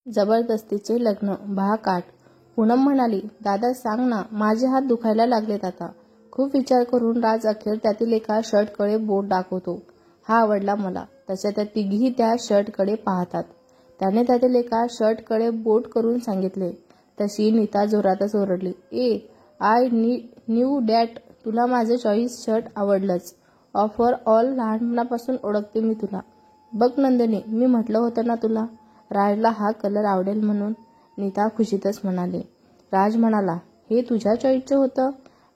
जबरदस्तीचे लग्न भाग 8. पूनम म्हणाली, दादा सांग ना, माझे हात दुखायला लागलेत आता. खूप विचार करून राज अखेर त्यातील एका शर्टकडे बोट दाखवतो. हा आवडला मला. तशा त्या तिघी त्या शर्टकडे पाहतात. त्याने त्यातील एका शर्टकडे बोट करून सांगितले. तशी नीता जोरातच ओरडली, आय न्यू डॅट. तुला माझे चॉईस शर्ट आवडलंच. ऑफर ऑल लहानपणापासून ओळखते मी तुला. बघ नंदिनी, मी म्हटलं होतं ना तुला, राजला हा कलर आवडेल म्हणून. नीता खुशीतच म्हणाली. राज म्हणाला, हे तुझ्या चॉईसचं होतं?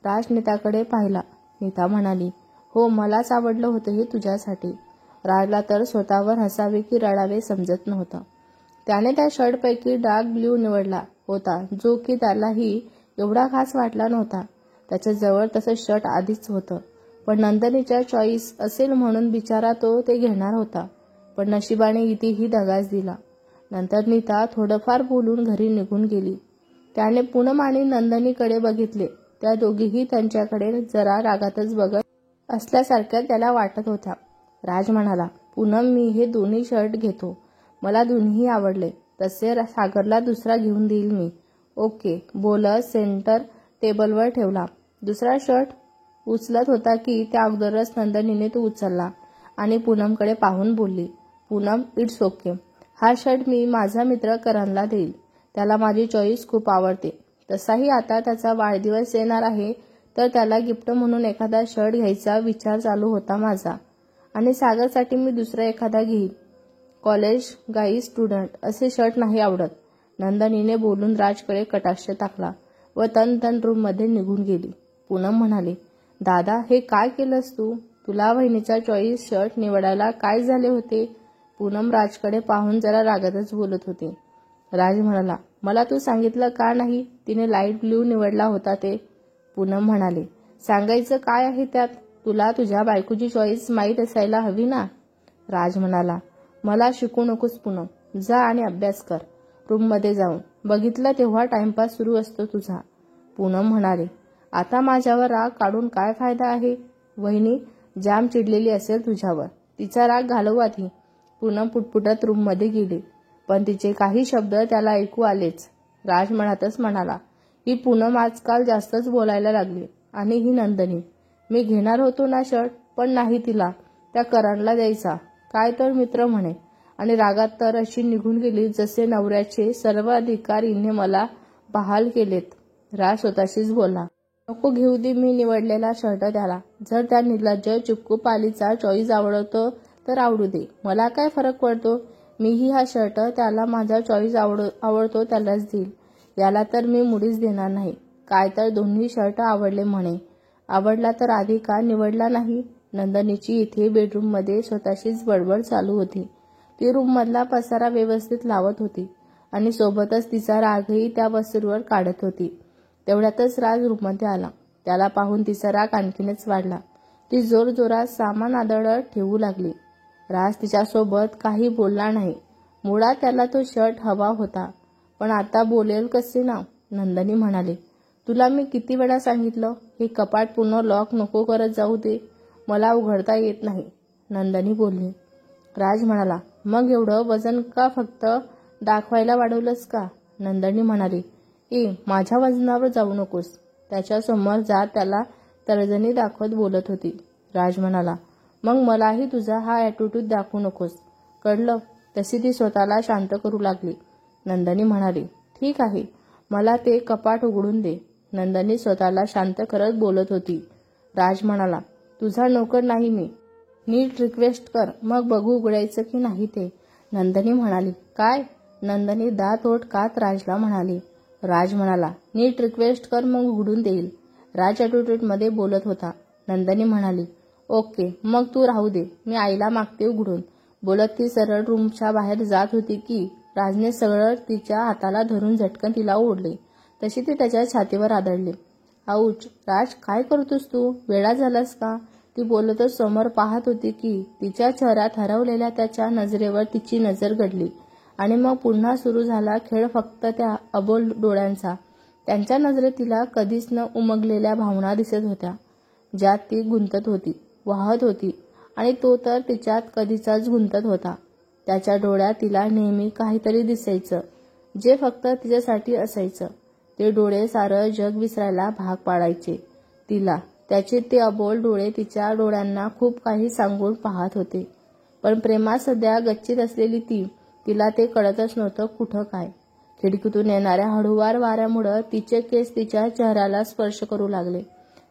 राज नीताकडे पाहिला. नीता म्हणाली, हो, मलाच आवडलं होतं हे तुझ्यासाठी. राजला तर स्वतःवर हसावे की रडावे समजत नव्हतं. त्याने त्या शर्टपैकी डार्क ब्ल्यू निवडला होता, जो की त्यालाही एवढा खास वाटला नव्हता. त्याच्याजवळ तसं शर्ट आधीच होतं, पण नंदिनीच्या चॉईस असेल म्हणून बिचारा तो ते घेणार होता. पण नशिबाने इथेही दगाच दिला. नंतर नीता थोडंफार बोलून घरी निघून गेली. त्याने पूनम आणि नंदिनीकडे बघितले. त्या दोघीही त्यांच्याकडे जरा रागातच बघत असल्यासारख्या त्याला वाटत होत्या. राज म्हणाला, पूनम, मी हे दोन्ही शर्ट घेतो. मला दोन्ही आवडले. तसे सागरला दुसरा घेऊन देईल मी. ओके, बोलत सेंटर टेबलवर ठेवला. दुसरा शर्ट उचलत होता की त्या अगोदरच नंदिनीने तो उचलला आणि पूनमकडे पाहून बोलली, पूनम, इट्स ओके. हा शर्ट मी माझा मित्र करणला देईल. त्याला माझी चॉईस खूप आवडते. तसाही आता त्याचा वाढदिवस येणार आहे, तर त्याला गिफ्ट म्हणून एखादा शर्ट घ्यायचा विचार चालू होता माझा. आणि सागरसाठी मी दुसरा एखादा घेईन. कॉलेज गाई स्टुडंट असे शर्ट नाही आवडत. नंदिनीने बोलून राजकडे कटाक्ष टाकला व तन रूममध्ये निघून गेली. पूनम म्हणाली, दादा, हे काय केलंस तू? तुला वहिनीचा चॉईस शर्ट निवडायला काय झाले होते? पूनम राजकडे पाहून जरा रागातच बोलत होती. राज म्हणाला, मला तू सांगितलं का नाही तिने लाईट ब्ल्यू निवडला होता ते? पूनम म्हणाली, सांगायचं काय आहे त्यात? तुला तुझ्या बायकोची चॉईस माहीत असायला हवी ना. राज म्हणाला, मला शिकू नकोस पूनम. जा आणि अभ्यास कर. रूममध्ये जाऊन बघितलं तेव्हा टाइमपास सुरू असतो तुझा. पूनम म्हणाले, आता माझ्यावर राग काढून काय फायदा आहे? वहिनी जाम चिडलेली असेल तुझ्यावर. तिचा राग घालव आधी. पूनम पुटपुटत रूममध्ये गेली, पण तिचे काही शब्द त्याला ऐकू आलेच. राज मनातच म्हणाला, ही पूनम आजकाल जास्तच बोलायला लागली. आणि ही नंदिनी, मी घेणार होतो ना शर्ट, पण नाही तिला. त्या करणला द्यायचा. काय तर मित्र म्हणे. आणि रागात तर अशी निघून गेली जसे नवऱ्याचे सर्व अधिकार हिने मला बहाल केलेत. राज स्वतःशीच बोलला, नको घेऊ दे मी निवडलेला शर्ट त्याला. जर त्या निर्लज्ज चिपकू पालीचा चॉईस आवडतो तर आवडू दे. मला काय फरक पडतो? मीही हा शर्ट त्याला माझा चॉईस आवडतो त्यालाच देईल. याला तर मी मुळीच देणार नाही. काय तर दोन्ही शर्ट आवडले म्हणे. आवडला तर आधी का निवडला नाही? नंदिनीची इथे बेडरूममध्ये स्वतःशीच बडबड चालू होती. ती रूममधला पसारा व्यवस्थित लावत होती आणि सोबतच तिचा रागही त्या वस्तूवर काढत होती. तेवढ्यातच राज रूममध्ये आला. त्याला पाहून तिचा राग आणखीनच वाढला. ती जोरजोरात सामान आदळत ठेवू लागली. राज तिच्यासोबत काही बोलला नाही. मुळात त्याला तो शर्ट हवा होता, पण आता बोलेल कसे ना? नंदिनी म्हणाली, तुला मी किती वेळा सांगितलं, हे कपाट पुन्हा लॉक नको करत जाऊ दे. मला उघडता येत नाही. नंदिनी बोलली. राज म्हणाला, मग एवढं वजन का फक्त दाखवायला वाढवलंस का? नंदिनी म्हणाली, माझ्या वजनावर जाऊ नकोस. त्याच्यासमोर जात त्याला तर्जनी दाखवत बोलत होती. राज म्हणाला, मग मलाही तुझा हा ॲटिट्यूड दाखवू नकोस, कळलं? तशी ती स्वतःला शांत करू लागली. नंदिनी म्हणाली, ठीक आहे, मला ते कपाट उघडून दे. नंदिनी स्वतःला शांत करत बोलत होती. राज म्हणाला, तुझा नोकर नाही मी. नीट रिक्वेस्ट कर, मग बघू उघडायचं की नाही ते. नंदिनी म्हणाली, काय? नंदिनी दात ओठ कात राजला म्हणाली. राज म्हणाला, नीट रिक्वेस्ट कर, मग उघडून देईल. राज ॲटिट्यूडमध्ये बोलत होता. नंदिनी म्हणाली, ओके, मग तू राहू दे, मी आईला मागते उघडून. बोलत ती सरळ रूमच्या बाहेर जात होती की राजने सरळ तिच्या हाताला धरून झटकन तिला ओढले. तशी ती त्याच्या छातीवर आदळली. आऊच. राज, काय करतोस तू? वेडा झालास का? ती बोलतच समोर पाहत होती की तिच्या चेहऱ्यात हरवलेल्या त्याच्या नजरेवर तिची नजर गडली. आणि मग पुन्हा सुरू झाला खेळ फक्त त्या अबोल डोळ्यांचा. त्यांच्या नजरेत तिला कधीच न उमगलेल्या भावना दिसत होत्या, ज्यात ती गुंतत होती, वाहत होती. आणि तो तर तिच्यात कधीचाच गुंतत होता. त्याच्या डोळ्यात तिला नेहमी काहीतरी दिसायचं, जे फक्त तिच्यासाठी असायचं. ते डोळे सारं जग विसरायला भाग पाडायचे तिला. त्याचे ते अबोल डोळे तिच्या डोळ्यांना खूप काही सांगून पाहत होते. पण प्रेमात सध्या गच्चीत असलेली तिला ते कळतच नव्हतं कुठं काय. खिडकीतून येणाऱ्या हळूवार वाऱ्यामुळं तिचे केस तिच्या चेहऱ्याला स्पर्श करू लागले.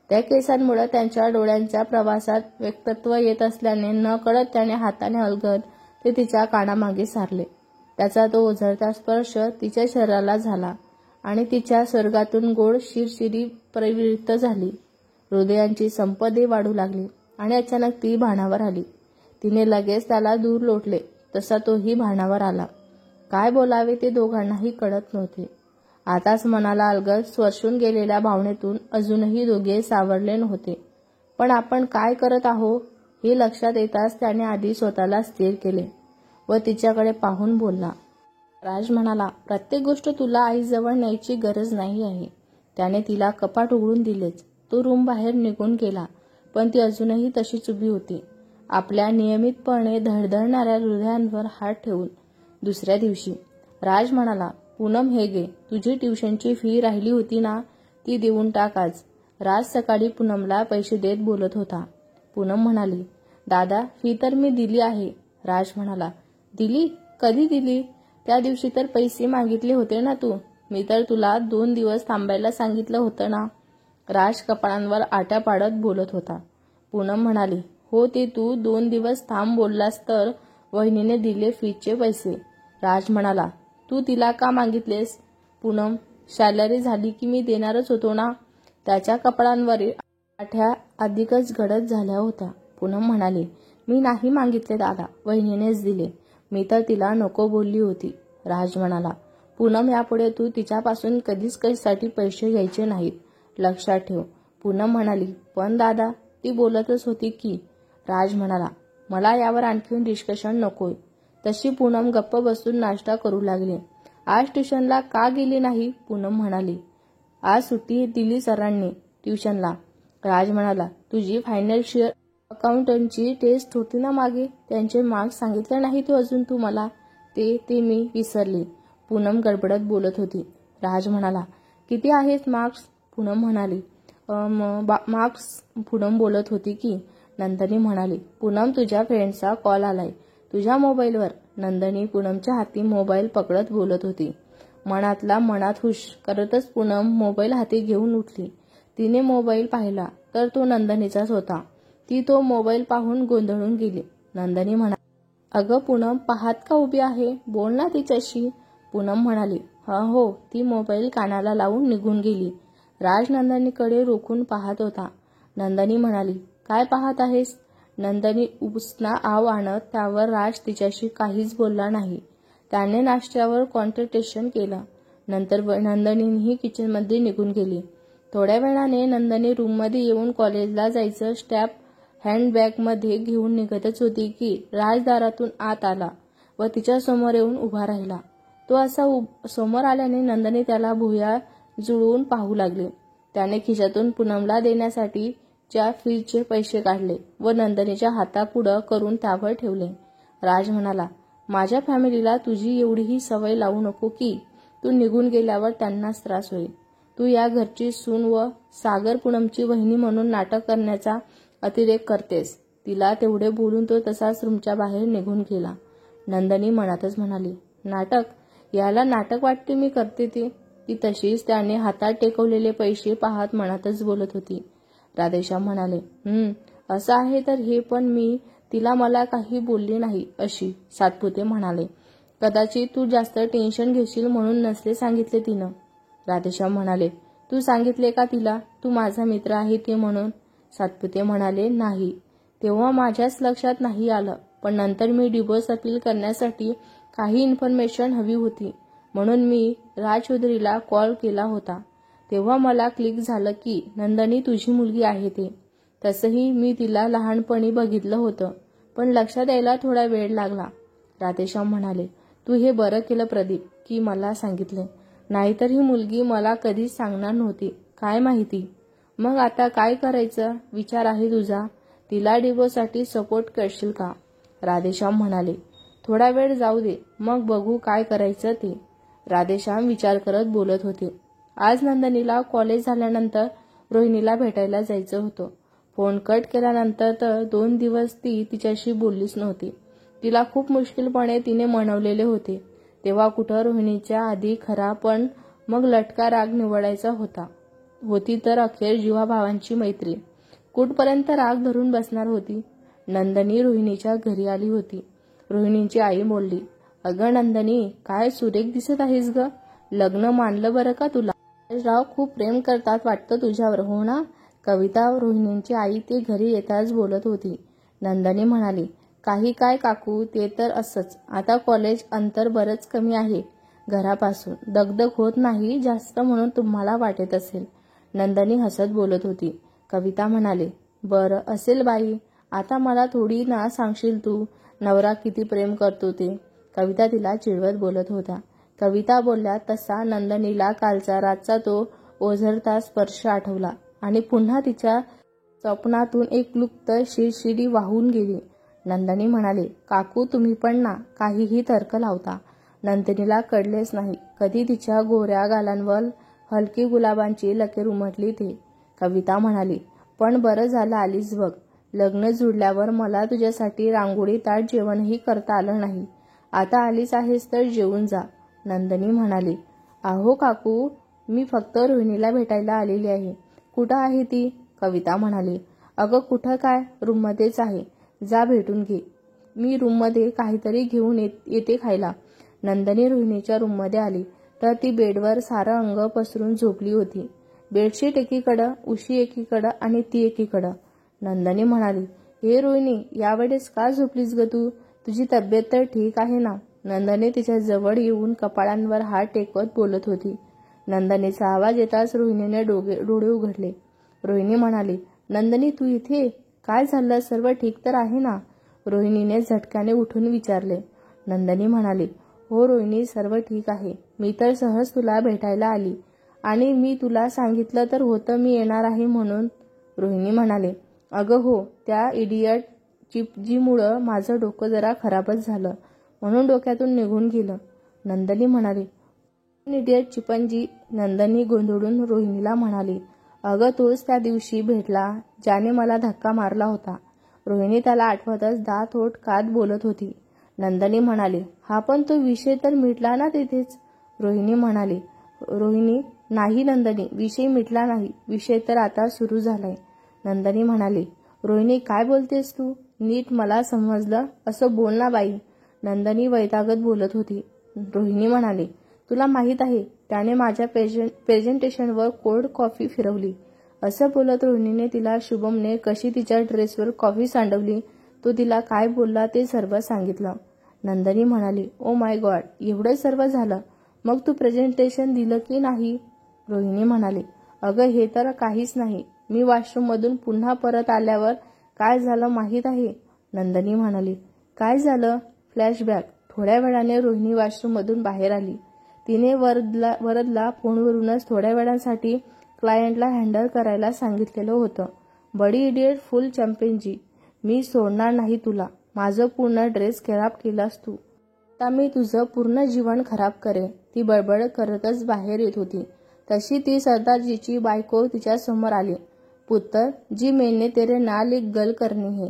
त्या केसांमुळे त्यांच्या डोळ्यांच्या प्रवासात व्यक्तित्व येत असल्याने नकळत त्याने हाताने अलगद ते तिच्या कानामागे सारले. त्याचा तो ओझरता स्पर्श तिच्या शरीराला झाला आणि तिच्या स्वर्गातून गोड शिरशिरी प्रवृत्त झाली. हृदयांची संपदे वाढू लागली आणि अचानक ती भानावर आली. तिने लगेच त्याला दूर लोटले तसा तोही भानावर आला. काय बोलावे ते दोघांनाही कळत नव्हते. आताच मनाला अलगद स्पर्शून गेलेल्या भावनेतून अजूनही दोघे सावरले नव्हते. पण आपण काय करत आहो हे लक्षात येताच त्याने आधी स्वतःला स्थिर केले व तिच्याकडे पाहून बोलला. राज म्हणाला, प्रत्येक गोष्ट तुला आईजवळ न्यायची गरज नाही आहे. त्याने तिला कपाट उघडून दिलेच. तो रूम बाहेर निघून गेला. पण ती अजूनही तशीच उभी होती, आपल्या नियमितपणे धडधडणाऱ्या हृदयांवर हात ठेवून. दुसऱ्या दिवशी राज म्हणाला, पूनम हे घे, तुझी ट्युशनची फी राहिली होती ना, ती देऊन टाक आज. राज सकाळी पूनमला पैसे देत बोलत होता. पूनम म्हणाली, दादा फी तर मी दिली आहे. राज म्हणाला, दिली? कधी दिली? त्या दिवशी तर पैसे मागितले होते ना तू. मी तर तुला 2 दिवस थांबायला सांगितलं होतं ना. राज कपाळांवर आट्या पाडत बोलत होता. पूनम म्हणाली, हो ते तू 2 दिवस थांब बोललास तर वहिनीने दिले फीचे पैसे. राज म्हणाला, तू तिला का मागितलेस? पूनम, सॅलरी झाली की मी देणारच होतो ना. त्याच्या कपाळांवरील आठ्या अधिकच गडद झाल्या होत्या. पूनम म्हणाली, मी नाही मागितले दादा, वहिनीनेच दिले. मी तर तिला नको बोलली होती. राज म्हणाला, पूनम यापुढे तू तिच्यापासून कधीच कशासाठी पैसे घ्यायचे नाहीत, लक्षात ठेव. पूनम म्हणाली, पण दादा ती बोलतच होती की. राज म्हणाला, मला यावर आणखीन डिस्कशन नकोय. तशी पूनम गप्प बसून नाश्ता करू लागली. आज ट्युशनला का गेली नाही? पूनम म्हणाली, आज सुट्टी दिली सरांनी ट्युशनला. राज म्हणाला, तुझी फायनान्शियल अकाउंटंटची टेस्ट होती ना मागे, त्यांचे मार्क्स सांगितले नाही तू अजून तू मला. ते मी विसरली. पूनम गडबडत बोलत होती. राज म्हणाला, किती आहेत मार्क्स? पूनम म्हणाली, मार्क्स पूनम बोलत होती की. नंदिनी म्हणाली, पूनम तुझ्या फ्रेंडचा कॉल आलाय तुझ्या मोबाईलवर. नंदिनी पूनमच्या हाती मोबाईल पकडत बोलत होती. मनातला मनात हुश करतच पूनम मोबाईल हाती घेऊन उठली. तिने मोबाईल पाहिला तर तो नंदिनीचाच होता. ती तो मोबाईल पाहून गोंधळून गेली. नंदिनी म्हणाली, अगं पूनम, पाहत का उभी आहे? बोल ना तिच्याशी. पूनम म्हणाली, हो. ती मोबाईल कानाला लावून निघून गेली. राज नंदिनीकडे रोखून पाहत होता. नंदिनी म्हणाली, काय पाहत आहेस? नंदिनी उसना आव आणत त्यावर राज तिच्याशी काहीच बोलला नाही. त्याने नाश्त्यावर कॉन्सन्ट्रेशन केलं. नंतर नंदिनीही किचनमध्ये निघून गेली. थोड्या वेळाने नंदिनी रूममध्ये येऊन कॉलेजला जायचं स्ट्रॅप हँडबॅगमध्ये घेऊन निघतच होती की राज दारातून आत आला व तिच्या समोर येऊन उभा राहिला. तो असा समोर आल्याने नंदिनी त्याला भुवया जुळवून पाहू लागली. त्याने खिशातून पूनमला देण्यासाठी च्या फीचे पैसे काढले व नंदिनीच्या हातापुढं करून त्यावर ठेवले. राज म्हणाला, माझ्या फॅमिलीला तुझी एवढीही सवय लावू नको की तू निघून गेल्यावर त्यांनाच त्रास होईल. तू या घरची सून व सागर पूनमची वहिनी म्हणून नाटक करण्याचा अतिरेक करतेस. तिला तेवढे बोलून तो तसाच रूमच्या बाहेर निघून गेला. नंदिनी मनातच म्हणाली, नाटक? याला नाटक वाटते मी करते ते. ती तशीच त्याने हातात टेकवलेले पैसे पाहत मनातच बोलत होती. राधेश्याम म्हणाले, असं आहे तर हे पण मी तिला मला काही बोलली नाही अशी. सातपुते म्हणाले, कदाचित तू जास्त टेन्शन घेशील म्हणून नसले सांगितले तिनं. राधेश्याम म्हणाले, तू सांगितले का तिला तू माझा मित्र आहे ते म्हणून? सातपुते म्हणाले, नाही. तेव्हा माझ्याच लक्षात नाही आलं. पण नंतर मी डिवोर्स अपील करण्यासाठी काही इन्फॉर्मेशन हवी होती म्हणून मी राज चौधरीला कॉल केला होता. तेव्हा मला क्लिक झालं की नंदिनी तुझी मुलगी आहे ते. तसंही मी तिला लहानपणी बघितलं होतं पण लक्षात यायला थोडा वेळ लागला. राधेश्याम म्हणाले, तू हे बरं केलं प्रदीप की मला सांगितले. नाहीतर ही मुलगी मला कधीच सांगणार नव्हती. काय माहिती. मग आता काय करायचं विचार आहे तुझा? तिला डिवोर्ससाठी सपोर्ट करशील का? राधेश्याम म्हणाले, थोडा वेळ जाऊ दे, मग बघू काय करायचं ते. राधेश्याम विचार करत बोलत होते. आज नंदिनीला कॉलेज झाल्यानंतर रोहिणीला भेटायला जायचं होतं. फोन कट केल्यानंतर तर 2 दिवस ती तिच्याशी बोललीच नव्हती. तिला खूप मुश्किलपणे तिने मनवलेले होते. तेव्हा कुठं रोहिणीच्या आधी खरा पण मग लटका राग निवडायचा होती तर अखेर जीवाभावांची मैत्री. कुठपर्यंत राग धरून बसणार होती. नंदिनी रोहिणीच्या घरी आली होती. रोहिणीची आई बोलली, अगं नंदिनी, काय सुरेख दिसत आहेस ग. लग्न मानलं बरं का तुला. राव खूप प्रेम करतात वाटतं तुझ्यावर, हो ना. कविता रोहिणींची आई ते घरी येताच बोलत होती. नंदिनी म्हणाली, काही काय काकू, ते तर असंच. आता कॉलेज अंतर बरंच कमी आहे घरापासून. दगदग होत नाही जास्त म्हणून तुम्हाला वाटत असेल. नंदिनी हसत बोलत होती. कविता म्हणाली, बरं असेल बाई. आता मला थोडी ना सांगशील तू नवरा किती प्रेम करतो ते. कविता तिला चिडवत बोलत होता. कविता बोलल्या तसा नंदिनीला कालचा रातचा तो ओझरता स्पर्श आठवला आणि पुन्हा तिच्या स्वप्नातून एक लुप्त शिरशिरी वाहून गेली. नंदिनी म्हणाली, काकू तुम्ही पण ना काहीही तर्क लावता. नंदिनीला कळलेच नाही कधी तिच्या गोऱ्या गालांवर हलकी गुलाबांची लकीर उमटली ते. कविता म्हणाली, पण बरं झालं आलीस बघ. लग्न जुळल्यावर मला तुझ्यासाठी रांगोळी ताट जेवणही करता आलं नाही. आता आलीस आहेस तर जेवून जा. नंदिनी म्हणाली, अहो काकू, मी फक्त रोहिणीला भेटायला आलेली आहे. कुठं आहे ती. कविता म्हणाली, अगं कुठं काय, रूममध्येच आहे. जा भेटून घे. मी रूममध्ये काहीतरी घेऊन येते खायला. नंदिनी रोहिणीच्या रूममध्ये आली तर ती बेडवर सारं अंग पसरून झोपली होती. बेडशीट एकीकडं, उशी एकीकडं आणि ती एकीकडं. नंदिनी म्हणाली, हे रोहिणी, यावेळेस का झोपलीस ग तू. तुझी तब्येत तर ठीक आहे ना. नंदिनी तिच्या जवळ येऊन कपाळांवर हात टेकवत बोलत होती. नंदिनीचा आवाज येताच रोहिणीने डोळे उघडले. रोहिणी म्हणाली, नंदिनी तू इथे. काय झालं, सर्व ठीक तर आहे ना. रोहिणीने झटक्याने उठून विचारले. नंदिनी म्हणाली, हो रोहिणी, सर्व ठीक आहे. मी तर सहज तुला भेटायला आली आणि मी तुला सांगितलं तर होतं मी येणार आहे म्हणून. रोहिणी म्हणाली, अगं हो, त्या इडियट चिपजीमुळं माझं डोकं जरा खराबच झालं म्हणून डोक्यातून निघून गेलं. नंदिनी म्हणाली, इडियट चिपंजी. नंदिनी गोंधळून रोहिणीला म्हणाली, अगं तोच त्या दिवशी भेटला ज्याने मला धक्का मारला होता. रोहिणी त्याला आठवतच दात ओठ कात बोलत होती. नंदिनी म्हणाली, हा पण तो विषय तर मिटला ना तिथेच. रोहिणी म्हणाली, नाही नंदिनी, विषय मिटला नाही. विषय तर आता सुरू झालाय. नंदिनी म्हणाली, रोहिणी काय बोलतेस तू. नीट मला समजलं असं बोल ना बाई. नंदिनी वैतागत बोलत होती. रोहिणी म्हणाली, तुला माहीत आहे त्याने माझ्या प्रेझेंटेशनवर कोल्ड कॉफी फिरवली. असं बोलत रोहिणीने तिला शुभमने कशी तिच्या ड्रेसवर कॉफी सांडवली तो तिला काय बोलला ते सर्व सांगितलं. नंदिनी म्हणाली, ओ माय गॉड, एवढं सर्व झालं. मग तू प्रेझेंटेशन दिलं की नाही. रोहिणी म्हणाली, अगं हे तर काहीच नाही. मी वॉशरूममधून पुन्हा परत आल्यावर काय झालं माहीत आहे. नंदिनी म्हणाली, काय झालं. फ्लॅशबॅक. थोड्या वेळाने रोहिणी वॉशरूममधून बाहेर आली. तिने वरदला फोनवरूनच थोड्या वेळासाठी क्लायंटला हँडल करायला सांगितलेलं होतं. बडी इडियट, फुल चॅम्पियनजी. मी सोडणार नाही तुला. माझं पूर्ण ड्रेस खराब केलास तू. आता मी तुझं पूर्ण जीवन खराब करेन. ती बडबड करतच बाहेर येत होती. तशी ती सरदारजीची बायको तिच्या समोर आली. पुत्र जी मैंने तेरे नाल एक गल करनी है,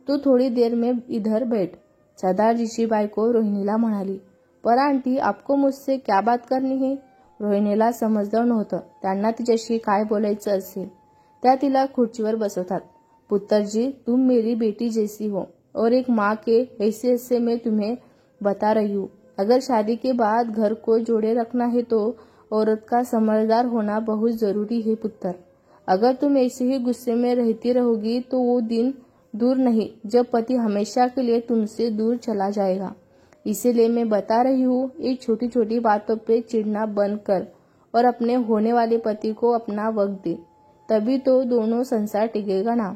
तू थोड़ी देर में इधर बैठ. सरदारजीची बायको रोहिणीला म्हणाली, पर आंटी आपको मुझसे क्या बात करनी है. रोहिणीला समजलं नव्हतं त्यांना तिच्याशी काय बोलायचं असेल. त्या तिला खुर्चीवर बसवतात. पुत्रजी, तुम मेरी बेटी जैसी हो और एक माँ के हैसियत से मैं तुम्हें बता रही हूँ. अगर शादी के बाद घर को जोड़े रखना है तो औरत का समझदार होना बहुत जरूरी है पुत्र. अगर तुम ऐसे ही गुस्से में रहती रहोगी तो वो दिन दूर नहीं जब पति हमेशा के लिए तुमसे दूर चला जाएगा. इसीलिए मैं बता रही हूँ, एक छोटी छोटी बातों पे चिढ़ना बंद कर और अपने होने वाले पति को अपना वक्त दे. तभी तो दोनों संसार टिकेगा ना.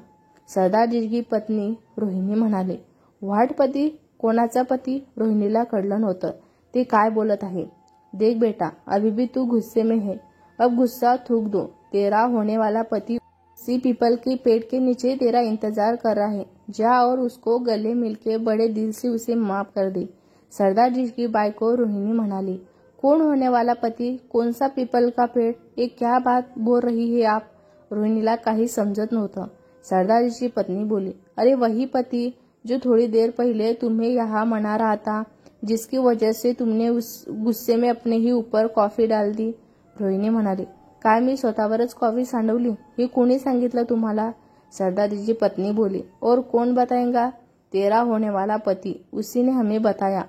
सरदारजी की पत्नी रोहिणी म्हणाले, व्हाट पती. कोणाचा पती. रोहिणीला कळलं नव्हतं ते काय बोलत आहे. देख बेटा, अभी भी तू गुस्से में है. अब गुस्सा थूक दो. तेरा होने वाला पति सी पीपल के पेड़ के नीचे तेरा इंतजार कर रहा है. जा और उसको गले मिलके बड़े दिल से उसे माफ कर दे. सरदारजी की बायको रोहिणी म्हणाली, कौन होने वाला पति, कौन सा पीपल का पेड़, ये क्या बात बोल रही है आप? रोहिणीला काही समजत नव्हतं. सरदारजीची पत्नी बोली, अरे वही पति जो थोड़ी देर पहले तुम्हें यहाँ मना रहा था, जिसकी वजह से तुमने उस गुस्से में अपने ही ऊपर कॉफी डाल दी. रोहिणी म्हणाली, काय मी स्वतःवरच कॉफी सांडवली? हे कोणी सांगितलं तुम्हाला? सरदारजीची पत्नी बोली, और कौन बताएगा? तेरा होने वाला पति, उसी ने हमें बताया.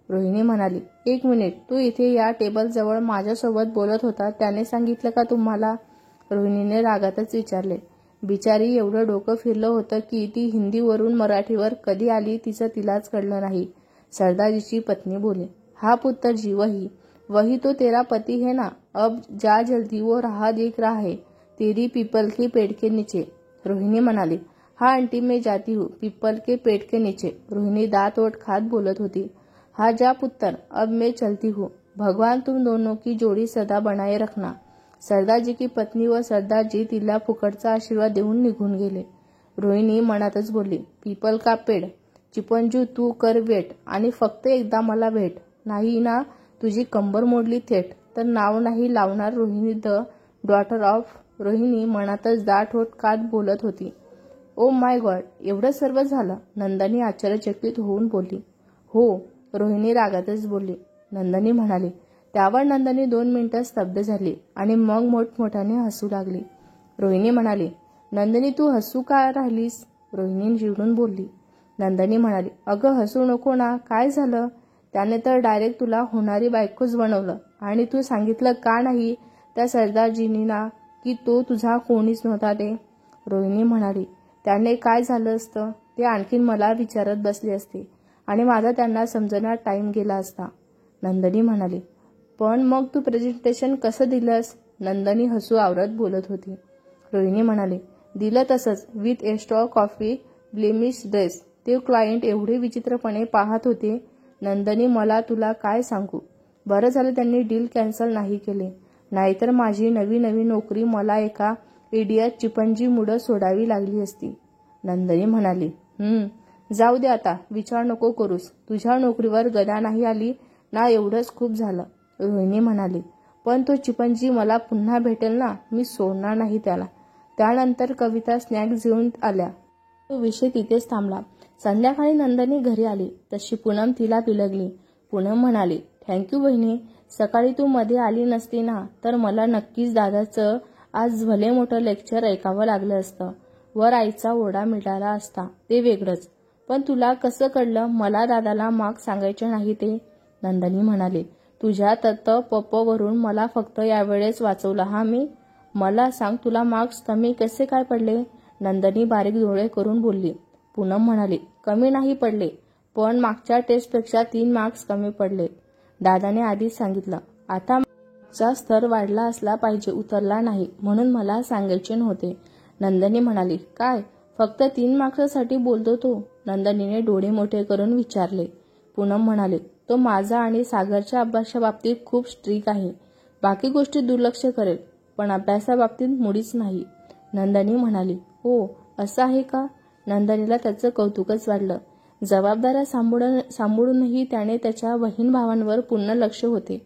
रोहिणी म्हणाली, एक मिनिट, तू इथे या टेबल जवळ माझ्यासोबत बोलत होता, त्याने सांगितलं का तुम्हाला? रोहिणीने रागातच विचारले. बिचारी एवढं डोकं फिरलं होतं की ती हिंदीवरून मराठीवर कधी आली तिचं तिलाच कळलं नाही. सरदारजीची पत्नी बोली, हा पुत्र जी वही तो तेरा पति है ना, अब जा जल्दी, वो राह देख रहा है तेरी पीपल के पेड़ के नीचे. रोहिणी म्हणाली, हाँ आंटी मैं जाती हूँ पीपल के पेड़ के नीचे. रोहिणी दांत ओठ खात बोलत होती. हाँ जा पुत्र, अब मैं चलती हूँ, भगवान तुम दोनों की जोड़ी सदा बनाए रखना. सरदारजी की पत्नी व सरदारजी तिला फुकटचा आशीर्वाद देऊन निघून गेले. रोहिणी मनातच बोलली, पीपल का पेड़, चिपंजू तू कर वेट आणि फक्त एकदा मला भेट. नाही ना तुझी कंबर मोडली थेट, तर नाव नाही लावणार Rohini the daughter of. Rohini मनातच दाट होत कात बोलत होती. ओ माय गॉड, एवढं सर्व झालं? नंदनी आश्चर्यचकित होऊन बोलली. हो, रोहिणी रागातच बोलली. नंदनी म्हणाली. त्यावर नंदनी 2 मिनिटं स्तब्ध झाली आणि मग मोठमोठ्याने हसू लागली. रोहिणी म्हणाली, नंदनी तू हसू का राहिलीस? रोहिणी चिडून बोलली. नंदनी म्हणाली, अगं हसू नको ना, काय झालं? त्याने तर डायरेक्ट तुला होणारी बायकोच बनवलं आणि तू सांगितलं का नाही त्या सरदारजींना की तो तुझा कोणीच नव्हता ते? रोहिणी म्हणाली, त्याने काय झालं असतं ते आणखीन मला विचारत बसले असते आणि माझा त्यांना समजण्यात टाइम गेला असता. नंदनी म्हणाली, पण मग तू प्रेझेंटेशन कसं दिलंस? नंदनी हसू आवरत बोलत होती. रोहिणी म्हणाली, दिलं तसंच, with extra coffee blemish dress. ते क्लायंट एवढे विचित्रपणे पाहत होते. नंदनी मला तुला काय सांगू, बरं झालं त्यांनी डील कॅन्सल नाही केले, नाहीतर माझी नवी नोकरी मला एका इडियट चिपंजीमुळं सोडावी लागली असती. नंदनी म्हणाली, जाऊ दे आता, विचार नको करूस, तुझ्या नोकरीवर गदा नाही आली ना, एवढंच खूप झालं. रोहिणी म्हणाली, पण तो चिपंजी मला पुन्हा भेटेल ना, मी सोडणार नाही त्याला. त्यानंतर कविता स्नॅक्स घेऊन आल्या. तो विषय तिथेच थांबला. संध्याकाळी नंदनी घरी आली तशी पूनम तिला बिलगली. पूनम म्हणाली, थँक्यू बहिणी, सकाळी तू मध्ये आली नसती ना तर मला नक्कीच दादाचं आज भले मोठं लेक्चर ऐकावं लागलं असतं. वर आईचा ओरडा मिळाला असता ते वेगळंच, पण तुला कसं कळलं मला दादाला मार्क्स सांगायचे नाही ते? नंदनी म्हणाली, तुझ्या पप्पवरून मला फक्त यावेळेस वाचवलं हा मी. मला सांग तुला मार्क्स कमी कसे काय पडले? नंदनी बारीक डोळे करून बोलली. पूनम म्हणाली, कमी नाही पडले, पण मागच्या टेस्टपेक्षा 3 मार्क्स कमी पडले. दादाने आधीच सांगितलं. आता चा स्तर वाढला असला पाहिजे, उतरला नाही, म्हणून मला सांगायचे नव्हते. नंदनी म्हणाली, काय फक्त 3 मार्क्ससाठी बोलतो तो? नंदनीने डोळे मोठे करून विचारले. पूनम म्हणाली, तो माझा आणि सागरच्या अभ्यासाबाबतीत खूप स्ट्रिक्ट आहे. बाकी गोष्टी दुर्लक्ष करेल, पण अभ्यासाबाबतीत मुळीच नाही. नंदनी म्हणाली, हो असं आहे का? नंदनीला त्याचं कौतुकच वाटलं. जबाबदाऱ्या सांभाळूनही त्याने त्याच्या बहीण भावांवर पूर्ण लक्ष होते.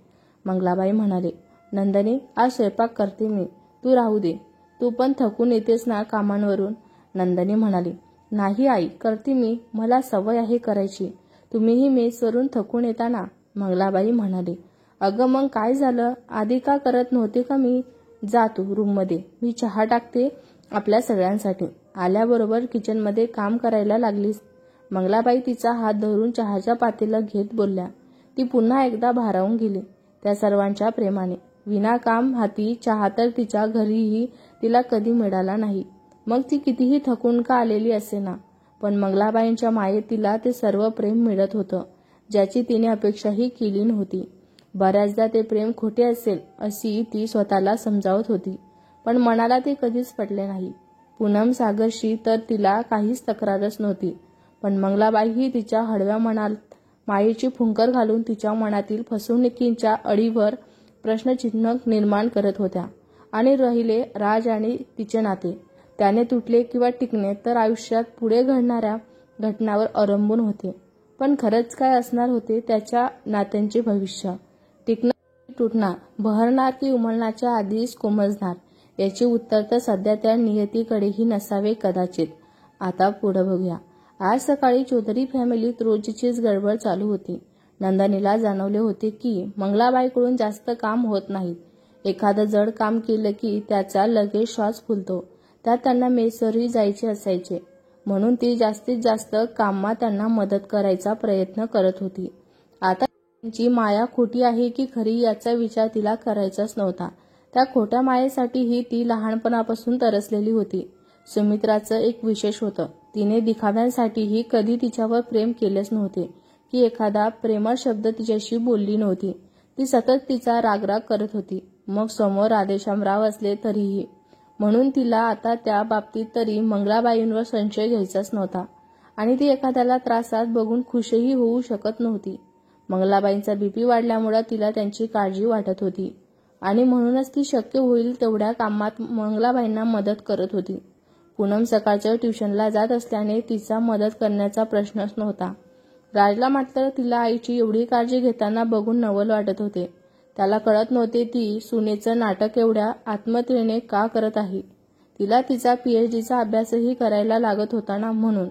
मंगलाबाई म्हणाले, नंदनी आज स्वयंपाक करते मी, तू राहू दे. तू पण थकून येतेस ना कामांवरून? नंदनी म्हणाली, नाही आई, करते मी, मला सवय आहे करायची. तुम्हीही मेसवरून थकून येता ना? मंगलाबाई म्हणाली, अगं मग काय झालं, आधी का करत नव्हते का मी? जा तू रूममध्ये, मी चहा टाकते आपल्या सगळ्यांसाठी. आल्याबरोबर किचनमध्ये काम करायला लागलीस. मंगलाबाई तिचा हात धरून चहाच्या पातेलं घेत बोलल्या. ती पुन्हा एकदा भारावून गेली त्या सर्वांच्या प्रेमाने. विनाकाम हाती चहा तर तिच्या घरीही तिला कधी मिळाला नाही. मग ती कितीही थकून का आलेली असेना, पण मंगलाबाईंच्या मायेत तिला ते सर्व प्रेम मिळत होतं, ज्याची तिने अपेक्षाही केली नव्हती. बऱ्याचदा ते प्रेम खोटे असेल अशी ती स्वतःला समजावत होती, पण मनाला ते कधीच पटले नाही. पूनम सागरशी तर तिला काहीच तक्रारच नव्हती, पण मंगलाबाईही तिच्या हळव्या मनात मायेची फुंकर घालून तिच्या मनातील फसवणुकींच्या अडीवर प्रश्नचिन्ह निर्माण करत होत्या. आणि राहिले राज आणि तिचे नाते, त्याने तुटले किंवा टिकणे तर आयुष्यात पुढे घडणाऱ्या घटनांवर अवलंबून होते. पण खरंच काय असणार होते त्याच्या नात्यांचे भविष्य? टिकणं तुटणार, बहरणार की उमलण्याच्या आधीच कोमजणार याचे उत्तर तर सध्या त्या नियतीकडेही नसावे कदाचित. आता पुढं बघूया. आज सकाळी चौधरी फॅमिलीत रोजचीच गडबड चालू होती. नंदनीला जाणवले होते की मंगलाबाईकडून जास्त काम होत नाहीत. एखादं जड काम केलं की त्याचा लगेच श्वास फुलतो. त्यात त्यांना मेसरही जायचे असायचे, म्हणून ती जास्तीत जास्त कामात त्यांना मदत करायचा प्रयत्न करत होती. आता त्यांची माया खोटी आहे की खरी याचा विचार तिला करायचाच नव्हता. त्या खोट्या मायेसाठीही ती लहानपणापासून तरसलेली होती. सुमित्राचं एक विशेष होतं, तिने दिखाव्यांसाठीही कधी तिच्यावर प्रेम केलेच नव्हते की एखादा प्रेमळ शब्द तिच्याशी बोलली नव्हती. ती सतत तिचा रागराग करत होती, मग समोर राधेश्यामराव असले तरीही. म्हणून तिला आता त्या बाबतीत तरी मंगलाबाईंवर संशय घ्यायचाच नव्हता आणि ती एखाद्याला त्रासात बघून खुशही होऊ शकत नव्हती. मंगलाबाईंचा बीपी वाढल्यामुळे तिला त्यांची काळजी वाटत होती आणि म्हणूनच ती शक्य होईल तेवढ्या कामात मंगलाबाईंना मदत करत होती. पूनम सकाळच्या ट्युशनला जात असल्याने तिचा मदत करण्याचा प्रश्नच नव्हता. राजला मात्र तिला आईची एवढी काळजी घेताना बघून नवल वाटत होते. त्याला कळत नव्हते ती सुनेचं नाटक एवढ्या आत्मीयतेने का करत आहे. तिला तिचा PhDचा अभ्यासही करायला लागत होता ना, म्हणून.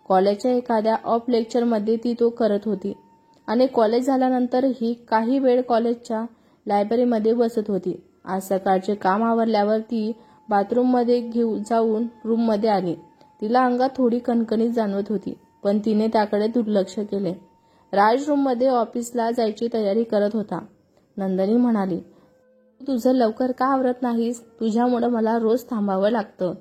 कॉलेजच्या एखाद्या ऑफ लेक्चरमध्ये ती तो करत होती आणि कॉलेज झाल्यानंतरही काही वेळ कॉलेजच्या लायब्ररीमध्ये बसत होती. आज सकाळचे काम आवरल्यावर ती बाथरूममध्ये जाऊन रूममध्ये आली. तिला अंगात थोडी कणकणीत जाणवत होती, पण तिने त्याकडे दुर्लक्ष केले. राज रूममध्ये ऑफिसला जायची तयारी करत होता. नंदनी म्हणाली, तू तुझं लवकर का आवरत नाहीस? तुझ्यामुळे मला रोज थांबावं लागतं.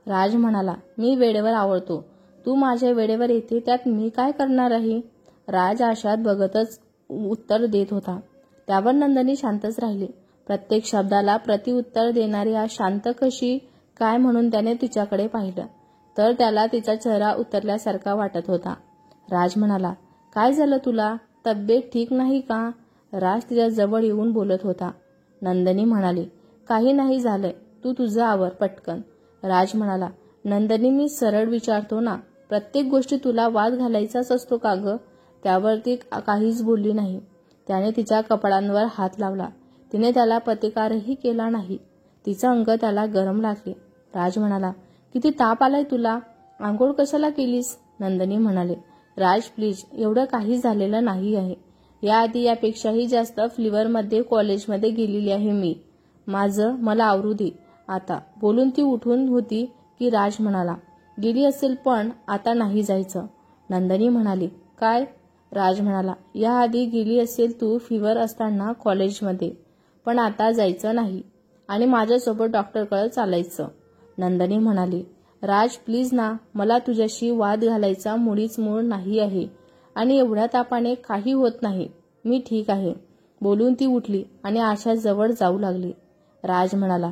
राज म्हणाला, मी वेळेवर आवरतो, तू माझ्या वेळेवर येते त्यात मी काय करणार आहे? राज आशात बघतच उत्तर देत होता. त्यावर नंदनी शांतच राहिली. प्रत्येक शब्दाला प्रतिउत्तर देणारी आज शांत कशी काय म्हणून त्याने तिच्याकडे पाहिलं तर त्याला तिचा चेहरा उतरल्यासारखा वाटत होता. राज म्हणाला, काय झालं तुला? तब्येत ठीक नाही का? राज तिच्या जवळ येऊन बोलत होता. नंदनी म्हणाली, काही नाही झालंय, तू तुझं आवर पटकन. राज म्हणाला, नंदनी मी सरळ विचारतो ना, प्रत्येक गोष्टी तुला वाद घालायचाच असतो का ग? त्यावर ती काहीच बोलली नाही. त्याने तिच्या कपड्यांवर हात लावला. तिने त्याला प्रतिकारही केला नाही. तिचं अंग त्याला गरम लागले. राज म्हणाला, किती ताप आलाय तुला? आंघोळ कशाला केलीस? नंदनी म्हणाले, राज प्लीज, एवढं काही झालेलं नाही आहे. याआधी यापेक्षाही जास्त फ्लिवरमध्ये कॉलेजमध्ये गेलेली आहे मी. मला आवरू दे आता. बोलून ती उठून होती की राज म्हणाला, गेली असेल पण आता नाही जायचं. नंदनी म्हणाली, काय? राज म्हणाला, याआधी गेली असेल तू फीवर असताना कॉलेजमध्ये, पण आता जायचं नाही आणि माझ्यासोबत डॉक्टरकडे चालायचं. नंदनी म्हणाली, राज प्लीज ना, मला तुझ्याशी वाद घालायचा मुळीच मूळ नाही आहे आणि एवढ्या तापाने काही होत नाही, मी ठीक आहे. बोलून ती उठली आणि आशा जवळ जाऊ लागली. राज म्हणाला,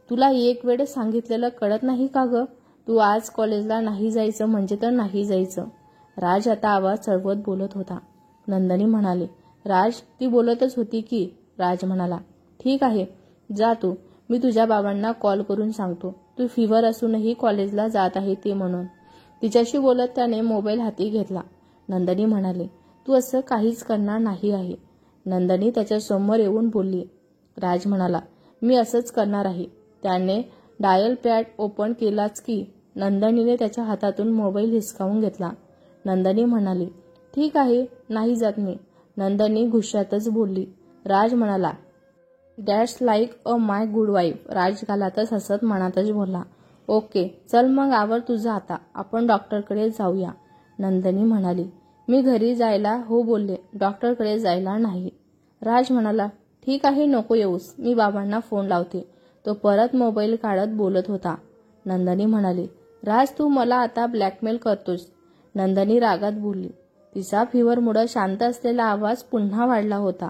तुला एक वेळ सांगितलेलं कळत नाही का ग? तू आज कॉलेजला नाही जायचं म्हणजे तर नाही जायचं. राज आता आवाज चढवत बोलत होता. नंदनी म्हणाले, राज ती बोलतच होती की. राज म्हणाला, ठीक आहे, जा तू. मी तुझ्या बाबांना कॉल करून सांगतो तू फीवर असूनही कॉलेजला जात आहे ते म्हणून. तिच्याशी बोलत त्याने मोबाईल हाती घेतला. नंदनी म्हणाले, तू असं काहीच करणार नाही आहे. नंदनी त्याच्या समोर येऊन बोलली. राज म्हणाला, मी असंच करणार आहे. त्याने डायल पॅड ओपन केलाच की नंदनीने त्याच्या हातातून मोबाईल हिसकावून घेतला. नंदनी म्हणाली, ठीक आहे, नाही जात मी. नंदनी गुस्स्यातच बोलली. राज म्हणाला, that's like a my good wife. Raj घालातच हसत मनातच बोलला, ओके चल मग आवर तुझं आता, आपण डॉक्टरकडे जाऊया. नंदनी म्हणाली, मी घरी जायला हो बोलले, डॉक्टरकडे जायला नाही. राज म्हणाला, ठीक आहे, नको येऊस, मी बाबांना फोन लावते. तो परत मोबाईल काढत बोलत होता. नंदनी म्हणाली, राज तू मला आता ब्लॅकमेल करतोस. नंदनी रागात बोलली. तिचा फीवरमुळे शांत असलेला आवाज पुन्हा वाढला होता.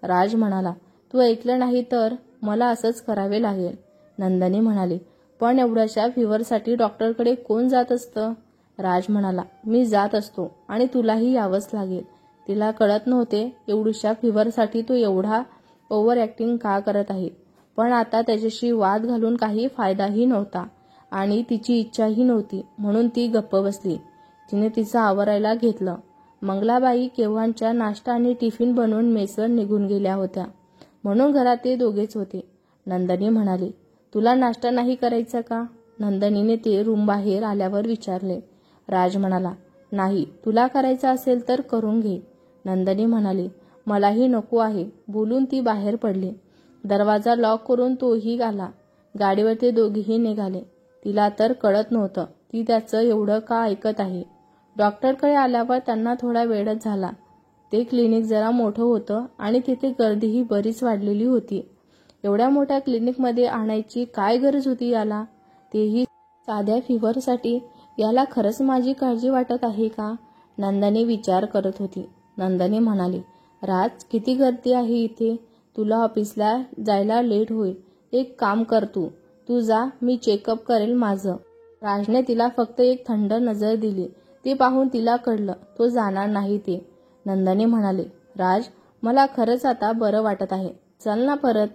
राज म्हणाला, तू ऐकलं नाही तर मला असंच करावे लागेल. नंदनी म्हणाली, पण एवढ्याशा फीवरसाठी डॉक्टरकडे कोण जात असतं? राज म्हणाला, मी जात असतो आणि तुलाही यावंच लागेल. तिला कळत नव्हते एवढ्याशा फीवरसाठी तो एवढा ओव्हर ॲक्टिंग का करत आहे, पण आता त्याच्याशी वाद घालून काही फायदाही नव्हता आणि तिची इच्छाही नव्हती, म्हणून ती गप्प बसली. तिने तिचं आवरायला घेतलं. मंगलाबाई केव्हांच्या नाश्ता आणि टिफिन बनवून मेसवर निघून गेल्या होत्या. म्हणून घरात ते दोघेच होते. नंदिनी म्हणाली, तुला नाश्ता नाही करायचा का? नंदिनीने ते रूम बाहेर आल्यावर विचारले. राज म्हणाला, नाही, तुला करायचा असेल तर करून घे. नंदिनी म्हणाली, मलाही नको आहे. बोलून ती बाहेर पडली. दरवाजा लॉक करून तोही आला. गाडीवर ते दोघेही निघाले. तिला तर कळत नव्हतं ती त्याचं एवढं का ऐकत आहे. डॉक्टरकडे आल्यावर त्यांना थोडा वेळच झाला. ते क्लिनिक जरा मोठं होतं आणि तिथे गर्दीही बरीच वाढलेली होती. एवढ्या मोठ्या क्लिनिकमध्ये आणायची काय गरज होती याला? तेही साध्या फिव्हरसाठी. याला खरंच माझी काळजी वाटत आहे का? नंदिनी विचार करत होती. नंदिनी म्हणाली, राज, किती गर्दी आहे इथे. तुला ऑफिसला जायला लेट होईल. एक काम कर, तू जा, मी चेकअप करेल माझं. राजने तिला फक्त एक थंड नजर दिली. ते पाहून तिला कळलं तो जाणार नाही ते. नंदिनी म्हणाली, राज, मला खरंच आता बरं वाटत आहे. चल ना परत.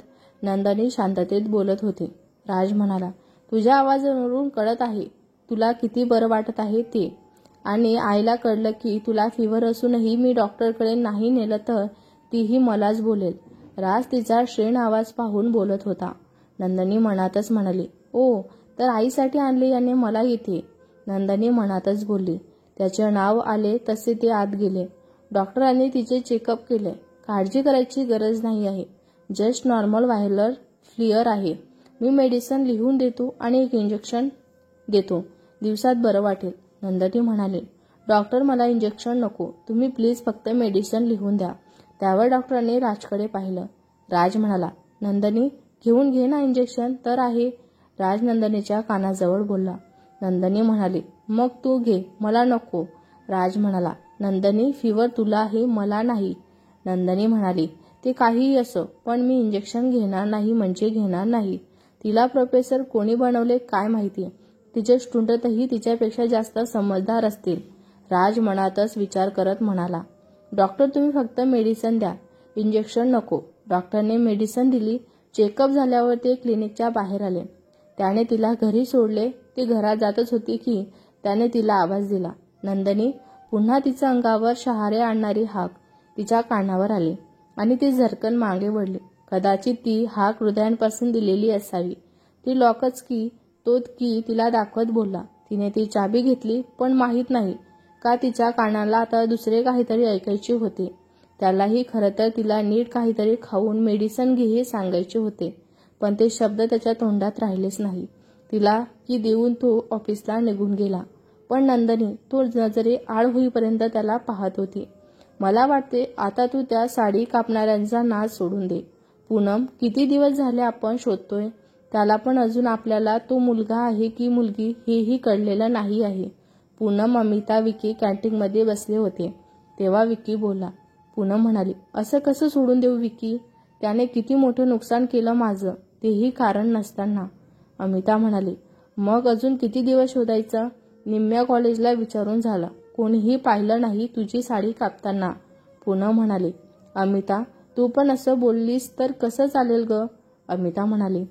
नंदिनी शांततेत बोलत होती. राज म्हणाला, तुझ्या आवाजावरून कळत आहे तुला किती बरं वाटत आहे ते. आणि आईला कळलं की तुला फिव्हर असूनही मी डॉक्टरकडे नाही नेलं तर तीही मलाच बोलेल. राज तिचा श्रेण आवाज पाहून बोलत होता. नंदिनी मनातच म्हणाली, ओ, तर आईसाठी आणले याने मला इथे. नंदिनी मनातच बोलली. त्याचे नाव आले तसे ते आत गेले. डॉक्टरांनी तिचे चेकअप केले. काळजी करायची गरज नाही आहे. जस्ट नॉर्मल व्हायरल फ्लिअर आहे. मी मेडिसिन लिहून देतो आणि एक इंजेक्शन देतो. दिवसात बरं वाटेल. नंदिनी म्हणाली, डॉक्टर, मला इंजेक्शन नको. तुम्ही प्लीज फक्त मेडिसिन लिहून द्या. त्यावर डॉक्टरांनी राजकडे पाहिलं. राज म्हणाला, नंदिनी, घेऊन घे ना इंजेक्शन तर आहे. राज नंदिनीच्या कानाजवळ बोलला. नंदिनी म्हणाली, मग तू घे, मला नको. राज म्हणाला, नंदिनी, फिव्हर तुला आहे, मला नाही. नंदिनी म्हणाली, ते काहीही असो, पण मी इंजेक्शन घेणार नाही म्हणजे घेणार नाही. तिला प्रोफेसर कोणी बनवले काय माहिती. तिचे स्टुडंटही तिच्यापेक्षा जास्त समजदार असतील. राज मनातच विचार करत म्हणाला, डॉक्टर, तुम्ही फक्त मेडिसिन द्या, इंजेक्शन नको. डॉक्टरने मेडिसिन दिली. चेकअप झाल्यावर ते क्लिनिकच्या बाहेर आले. त्याने तिला घरी सोडले. ती घरात जातच होती की त्याने तिला आवाज दिला. नंदिनी. पुन्हा तिच्या अंगावर शहारे आणणारी हाक तिच्या कानावर आली आणि ती झरकन मागे वळली. कदाचित ती हाक हृदयापासून दिलेली असावी. ती लॉकच की, तो की तिला दाखवत बोलला. तिने ती चाबी घेतली, पण माहीत नाही का तिच्या कानाला आता दुसरे काहीतरी ऐकायचे होते. त्यालाही खरं तर तिला नीट काहीतरी खाऊन मेडिसिन घे हे सांगायचे होते, पण ते शब्द त्याच्या तोंडात राहिलेच नाही. तिला की देऊन तो ऑफिसला निघून गेला. पण नंदिनी तो नजरे आड होईपर्यंत त्याला पाहत होती. मला वाटते आता तू त्या साडी कापणाऱ्यांचा नाद सोडून दे. पूनम, किती दिवस झाले आपण शोधतोय. त्याला पण अजून आपल्याला तो मुलगा आहे की मुलगी हेही कळलेलं नाही आहे. पूनम, अमिता, विकी कॅन्टीनमध्ये बसले होते. तेव्हा विकी बोलला. पूनम म्हणाली, असं कसं सोडून देऊ विकी. त्याने किती मोठं नुकसान केलं माझं, तेही कारण नसताना. अमिता म्हणाली, मग अजून किती दिवस शोधायचं. निम्म्या कॉलेजला विचारून झालं, कोणीही पाहिलं नाही तुझी साडी कापताना. पूनम म्हणाली, अमिता, तू पण असं बोललीस तर कसं चालेल ग. अमिता म्हणाली,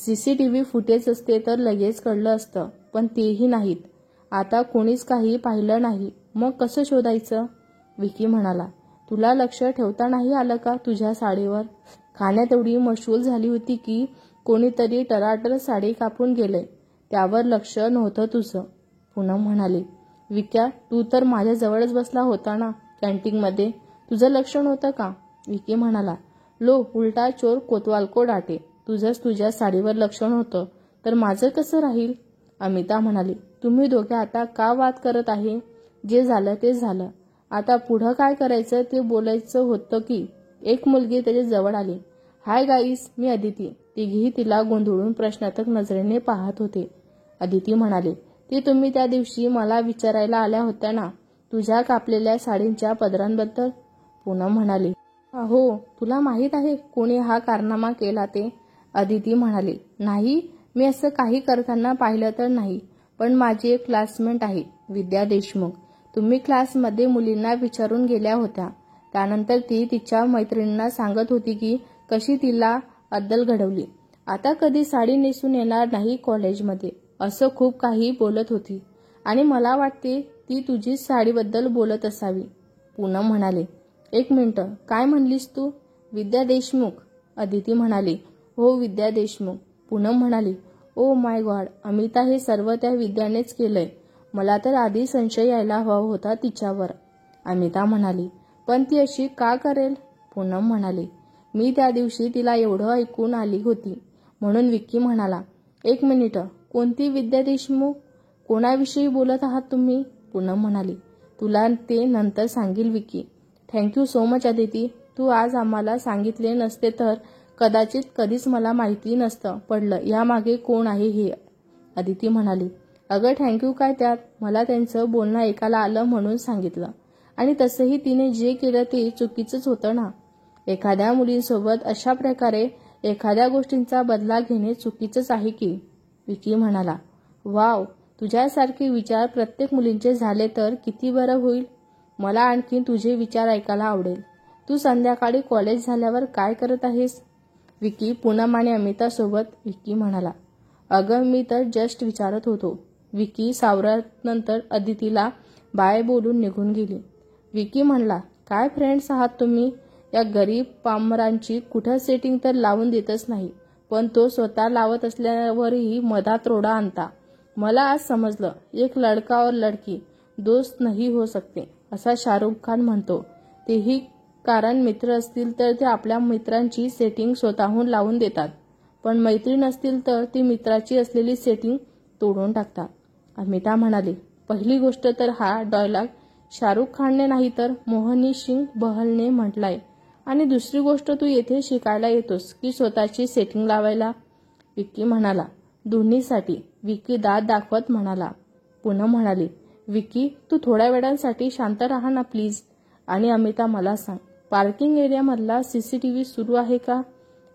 CCTV फुटेज असते तर लगेच कळलं असतं, पण तेही नाहीत. आता कोणीच काही पाहिलं नाही, मग कसं शोधायचं. विकी म्हणाला, तुला लक्ष ठेवता नाही आलं का तुझ्या साडीवर. खाण्यात एवढी मशगूल झाली होती की कोणीतरी टराटर साडी कापून गेले, त्यावर लक्ष नव्हतं तुझं. पूनम म्हणाली, विक्या, तू तर माझ्या जवळच बसला होता ना कॅन्टीनमध्ये, तुझं लक्ष नव्हतं का. विकी म्हणाला, लो उलटा चोर कोतवाल को डाटे. तुझंच तुझ्या साडीवर लक्ष नव्हतं तर माझं कसं राहील. अमिता म्हणाली, तुम्ही दोघे आता का वाद करत आहे. जे झालं ते झालं. आता पुढं काय करायचं ते बोलायचं होतं की. एक मुलगी त्याच्या जवळ आली. हाय गाईस, मी अदिती. तिघेही तिला गोंधळून प्रश्नार्थक नजरेने पाहत होते. अदिती म्हणाली, ती तुम्ही त्या दिवशी मला विचारायला आल्या होत्या ना तुझ्या कापलेल्या साडींच्या पदरांबद्दल. पूनम म्हणाली, हो, तुला माहीत आहे कोणी हा कारनामा केला ते. अदिती म्हणाली, नाही, मी असं काही करताना पाहिलं तर नाही, पण माझी एक क्लासमेट आहे विद्या देशमुख. तुम्ही क्लासमध्ये मुलींना विचारून गेल्या होत्या. त्यानंतर ती तिच्या मैत्रिणींना सांगत होती की कशी तिला अद्दल घडवली. आता कधी साडी नेसून येणार नाही कॉलेजमध्ये, असं खूप काही बोलत होती. आणि मला वाटते ती तुझी साडीबद्दल बोलत असावी. पूनम म्हणाले, एक मिनिट, काय म्हणलीस तू. विद्या देशमुख. अदिती म्हणाली, हो विद्या देशमुख. पूनम म्हणाली, ओ माय गॉड, अमिता हे सर्व त्या विद्यानेच केलंय. मला तर आधी संशय यायला हवा होता तिच्यावर. अमिता म्हणाली, पण ती अशी का करेल? पूनम म्हणाली, मी त्या दिवशी तिला एवढं ऐकून आली होती म्हणून. विक्की म्हणाला, एक मिनिट, कोणती विद्या देशमुख? कोणाविषयी बोलत आहात तुम्ही? पूनम म्हणाली, तुला ते नंतर सांगील Vicky. Thank you so much Aditi. तू आज आम्हाला सांगितले नसते तर कदाचित कधीच मला माहिती नसतं पडलं यामागे कोण आहे हे. अदिती म्हणाली, अगं थँक्यू काय त्यात, मला त्यांचं बोलणं ऐकायला आलं म्हणून सांगितलं. आणि तसंही तिने जे केलं ते चुकीचंच होतं ना. एखाद्या मुलींसोबत अशा प्रकारे एखाद्या गोष्टींचा बदला घेणे चुकीचंच आहे की. विकी म्हणाला, वाव, तुझ्यासारखे विचार प्रत्येक मुलींचे झाले तर किती बरं होईल. मला आणखी तुझे विचार ऐकायला आवडेल. तू संध्याकाळी कॉलेज झाल्यावर काय करत आहेस? विकी पूनम आणि अमितासोबत. विकी म्हणाला, अगं मी तर जस्ट विचारत होतो. विकी सावरल्यानंतर अदितीला बाय बोलून निघून गेली. विकी म्हणला, काय फ्रेंड्स आहात तुम्ही. या गरीब पामरांची कुठं सेटिंग तर लावून देतच नाही, पण तो स्वतः लावत असल्यावरही मधात रोडा आणता. मला आज समजलं, एक लडका और लडकी दोस्त नहीं हो सकते असा शाहरुख खान म्हणतो. तेही कारण मित्र असतील तर ते आपल्या मित्रांची सेटिंग स्वतःहून लावून देतात, पण मैत्रीण असतील तर ती मित्राची असलेली सेटिंग तोडून टाकतात. अमिता म्हणाली, पहिली गोष्ट तर हा डायलॉग शाहरुख खानने नाही तर मोहनी सिंग बहलने म्हटलाय. आणि दुसरी गोष्ट, तू येथे शिकायला येतोस की स्वतःची सेटिंग लावायला? विक्की म्हणाला, दोन्हीसाठी. विक्की दात दाखवत म्हणाला. पूनम म्हणाली, विक्की तू थोड्या वेळांसाठी शांत राहा ना प्लीज. आणि अमिता मला सांग, पार्किंग एरियामधला सीसीटीव्ही सुरू आहे का?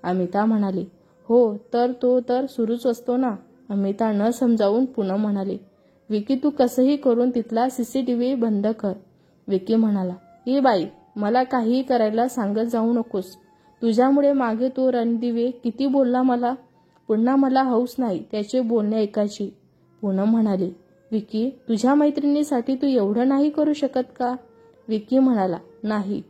अमिता म्हणाली, हो तर तो तर सुरूच असतो ना. अमिता न समजावून पूनम म्हणाली, विक्की तू कसंही करून तिथला सीसीटीव्ही बंद कर. विक्की म्हणाला, ए बाई, मला काहीही करायला सांगत जाऊ नकोस. तुझ्यामुळे मागे तो रणदिवे किती बोलला मला. पुन्हा मला हौस नाही त्याचे बोलणे ऐकायची. पूनम म्हणाली, विक्की तुझ्या मैत्रिणीसाठी तू एवढं नाही करू शकत का? विक्की म्हणाला, नाही.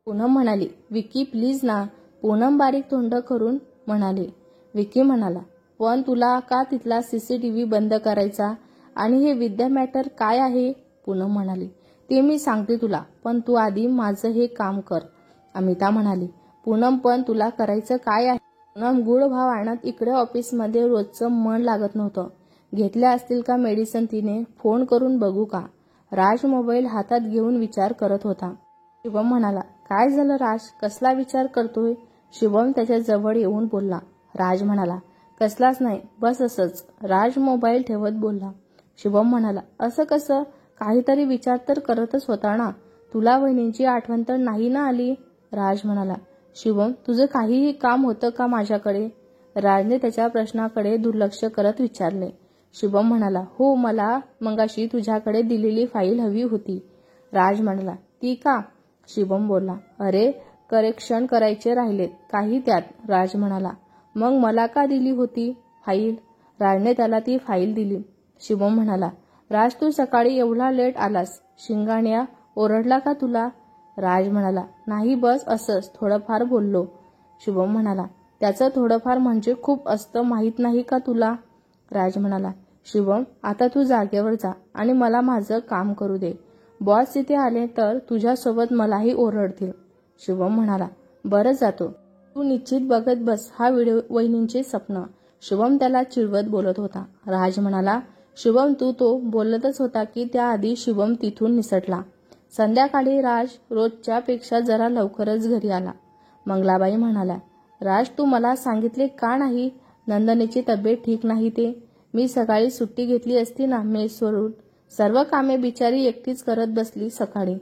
पूनम म्हणाली, विक्की प्लीज ना. पूनम बारीक तोंड करून म्हणाले. विक्की म्हणाला, पण तुला का तिथला सीसीटीव्ही बंद करायचा? आणि हे विद्या मॅटर काय आहे? पूनम म्हणाली, ते मी सांगते तुला, पण तू आधी माझं हे काम कर. अमिता म्हणाली, पूनम पण तुला करायचं काय आहे? पूनम गुळ भाव आणत इकडे ऑफिसमध्ये रोजचं मन लागत नव्हतं. घेतल्या असतील का मेडिसिन तिने? फोन करून बघू का? राज मोबाईल हातात घेऊन विचार करत होता. शिवम म्हणाला, काय झालं राज, कसला विचार करतोय? शिवम त्याच्या जवळ येऊन बोलला. राज म्हणाला, कसलाच नाही, बस असंच. राज मोबाईल ठेवत बोलला. शिवम म्हणाला, असं कसं? काहीतरी विचार तर करतच होता ना. तुला वहिनींची आठवण तर नाही ना आली? राज म्हणाला, शिवम तुझं काहीही काम होतं का माझ्याकडे? राजने त्याच्या प्रश्नाकडे दुर्लक्ष करत विचारले. शिवम म्हणाला, हो, मला मगाशी तुझ्याकडे दिलेली फाईल हवी होती. राज म्हणाला, ती का? शिवम बोलला, अरे करेक्शन करायचे राहिलेत काही त्यात. राज म्हणाला, मग मला का दिली होती फाईल? राजने त्याला ती फाईल दिली. शिवम म्हणाला, राज तू सकाळी एवढा लेट आलास, शिंगाण्या ओरडला का तुला? राज म्हणाला, नाही बस असंच थोडंफार बोललो. शिवम म्हणाला, त्याचं थोडंफार म्हणजे खूप असतं माहीत नाही का तुला? राज म्हणाला, शिवम आता तू जागेवर जा आणि मला माझं काम करू दे. बॉस इथे आले तर तुझ्यासोबत मलाही ओरडतील. शिवम म्हणाला, बरं जातो. तू निश्चित बघत बस हा व्हिडिओ वहिनींचे स्वप्न. शिवम त्याला चिडवत बोलत होता. राज म्हणाला, शिवम तू तो बोलतच होता की त्याआधी शिवम तिथून निसटला. संध्याकाळी राज रोजच्या पेक्षा जरा लवकरच घरी आला. मंगलाबाई म्हणाल्या, राज तू मला सांगितले का नाही नंदनीची तब्येत ठीक नाही ते? मी सकाळी सुट्टी घेतली असती ना मेसवरून. सर्व कामे बिचारी एकटीच करत बसली सकाळी.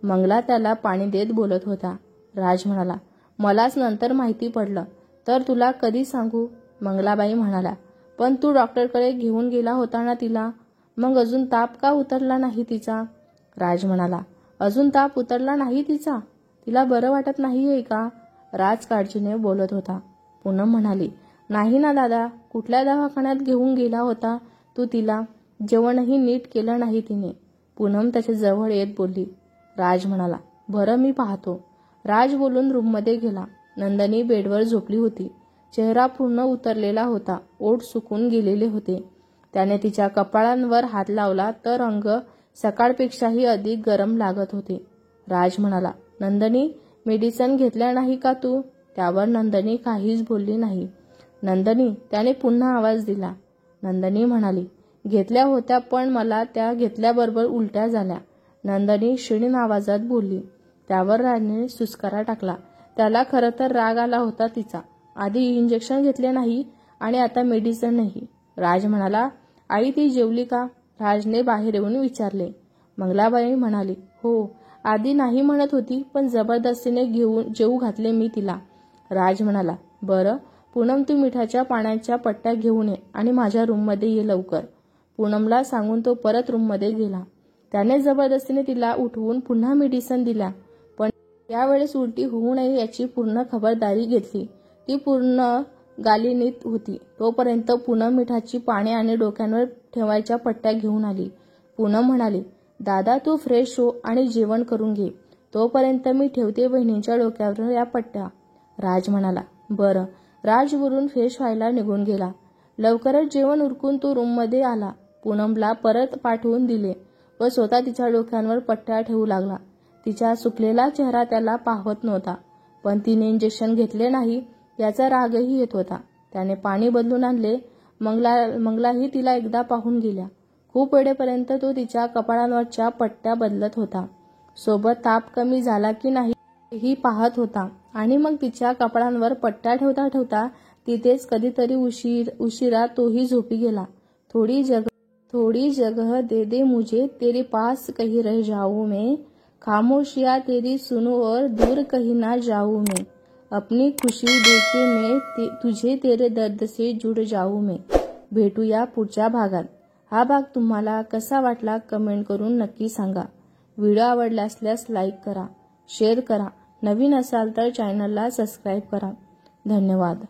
मंगला त्याला पाणी देत बोलत होता. राज म्हणाला, मलाच नंतर माहिती पडलं तर तुला कधी सांगू? मंगलाबाई म्हणाल्या, पण तू डॉक्टरकडे घेऊन गेला होता ना तिला, मग अजून ताप का उतरला नाही तिचा? राज म्हणाला, अजून ताप उतरला नाही तिचा? तिला बरं वाटत नाहीये का? राज काळजीने बोलत होता. पूनम म्हणाली, नाही ना दादा, कुठल्या दवाखान्यात घेऊन गेला होता तू तिला? जेवणही नीट केलं नाही तिने. पूनम त्याच्या जवळ येत बोलली. राज म्हणाला, बरं मी पाहतो. राज बोलून रूममध्ये गेला. नंदिनी बेडवर झोपली होती. चेहरा पूर्ण उतरलेला होता. ओठ सुकून गेलेले होते. त्याने तिच्या कपाळांवर हात लावला तर अंग सकाळपेक्षाही अधिक गरम लागत होते. राज म्हणाला, नंदिनी, मेडिसिन घेतल्या नाही का तू? त्यावर नंदिनी काहीच बोलली नाही. नंदिनी, त्याने पुन्हा आवाज दिला. नंदिनी म्हणाली, घेतल्या होत्या, पण मला त्या घेतल्याबरोबर उलट्या झाल्या. नंदिनी क्षीण आवाजात बोलली. त्यावर राजने सुस्कारा टाकला. त्याला खरं तर राग आला होता तिचा. आधी इंजेक्शन घेतले नाही आणि आता मेडिसिनही. राज म्हणाला, आई ती जेवली का? राजने बाहेर येऊन विचारले. मंगलाबाई म्हणाली, हो, आधी नाही म्हणत होती, पण जबरदस्तीने जेवू घातले मी तिला. राज म्हणाला, बरं, पूनम, तू मिठाच्या पाण्याच्या पट्ट्या घेऊन ये आणि माझ्या रूममध्ये ये लवकर. पूनमला सांगून तो परत रूममध्ये गेला. त्याने जबरदस्तीने तिला उठवून पुन्हा मेडिसिन दिल्या, पण यावेळेस उलटी होऊ नये याची पूर्ण खबरदारी घेतली. ती पूर्ण गालिनीत होती तोपर्यंत पूनम मिठाची पाने आणि डोक्यांवर ठेवायच्या पट्ट्या घेऊन आली. पूनम म्हणाली, दादा, तू फ्रेश हो आणि जेवण करून घे. तोपर्यंत मी ठेवते बहिणींच्या डोक्यावर या पट्ट्या. राज म्हणाला, बरं. राज वरून फ्रेश व्हायला निघून गेला. लवकरच जेवण उरकून तो रूममध्ये आला. पूनमला परत पाठवून दिले व स्वतः तिच्या डोक्यांवर पट्ट्या ठेवू लागला. तिचा सुकलेला चेहरा त्याला पाहत नव्हता, पण तिने इंजेक्शन घेतले नाही याचा रागही येत होता. त्याने पाणी बदलून आणले. मंगलाही तिला एकदा पाहून गेल्या. खूप वेळेपर्यंत तो तिच्या कपाळांवरच्या पट्ट्या बदलत होता. सोबत ताप कमी झाला की नाही ही पाहत होता आणि मग तिच्या कपाळांवर पट्ट्या ठेवता ठेवता तिथेच कधीतरी उशिरा तोही झोपी गेला. थोड़ी जगह दे दे मुझे, तेरे पास कहीं रह जाऊं मैं. खामोशियां तेरी सुनूं और दूर कहीं ना जाऊं मैं. अपनी खुशी देके मैं तुझे तेरे दर्द से जुड़ जाऊं मैं. भेटूया पुढच्या भागात. हा भाग तुम्हाला कसा वाटला कमेंट करून नक्की सांगा. व्हिडिओ आवडला असल्यास लाईक करा, शेअर करा. नवीन असाल तर चॅनलला सबस्क्राईब करा. धन्यवाद.